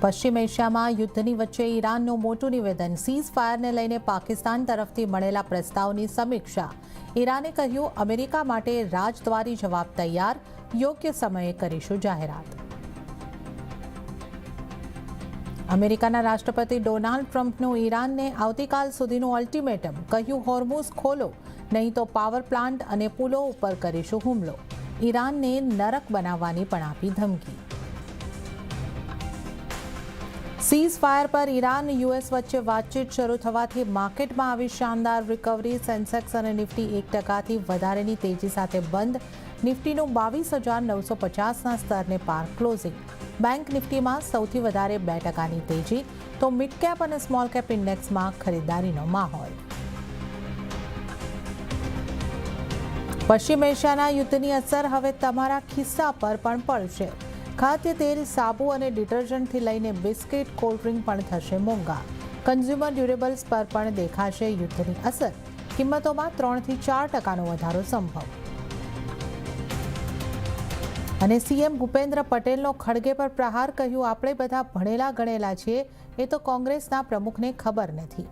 પશ્ચિમ એશિયામાં યુદ્ધની વચ્ચે ઈરાનનું મોટું નિવેદન, સીઝ ફાયરને લઈને પાકિસ્તાન તરફથી મળેલા પ્રસ્તાવની સમીક્ષા. ઈરાને કહ્યું, અમેરિકા માટે રાજદ્વારી જવાબ તૈયાર, યોગ્ય સમયે કરીશું જાહેરાત. અમેરિકાના રાષ્ટ્રપતિ ડોનાલ્ડ ટ્રમ્પનું ઈરાનને આવતીકાલ સુધીનું અલ્ટિમેટમ, કહ્યું હોર્મુઝ ખોલો, નહીં તો પાવર પ્લાન્ટ અને પુલો ઉપર કરીશું હુમલો. ઈરાનને નરક બનાવવાની પણ આપી ધમકી. સીઝ ફાયર પર ઈરાન યુએસ વચ્ચે વાતચીત શરૂ થવાથી માર્કેટમાં આવી શાનદાર રિકવરી. સેન્સેક્સ અને નિફ્ટી 1%થી વધારેની તેજી સાથે બંધ. નિફ્ટીનું 22,950ના સ્તરને પાર ક્લોઝિંગ. બેંક નિફ્ટીમાં સૌથી વધારે 2%ની તેજી, તો મિડ કેપ અને સ્મોલ કેપ ઇન્ડેક્સમાં ખરીદારીનો માહોલ. પશ્ચિમ એશિયાના યુદ્ધની અસર હવે તમારા ખિસ્સા પર પણ પડશે. ખાદ્ય તેલ, સાબુ અને ડિટર્જન્ટથી લઈને બિસ્કિટ, કોલ્ડ ડ્રિંક પણ થશે મોંઘા. કન્ઝ્યુમર ડ્યુરેબલ્સ પર પણ દેખાશે યુદ્ધની અસર. કિંમતોમાં 3થી 4%નો વધારો સંભવ. અને સીએમ ભૂપેન્દ્ર પટેલનો ખડગે પર પ્રહાર, કહ્યું, આપણે બધા ભણેલા ગણેલા છીએ, એ તો કોંગ્રેસના પ્રમુખને ખબર નથી.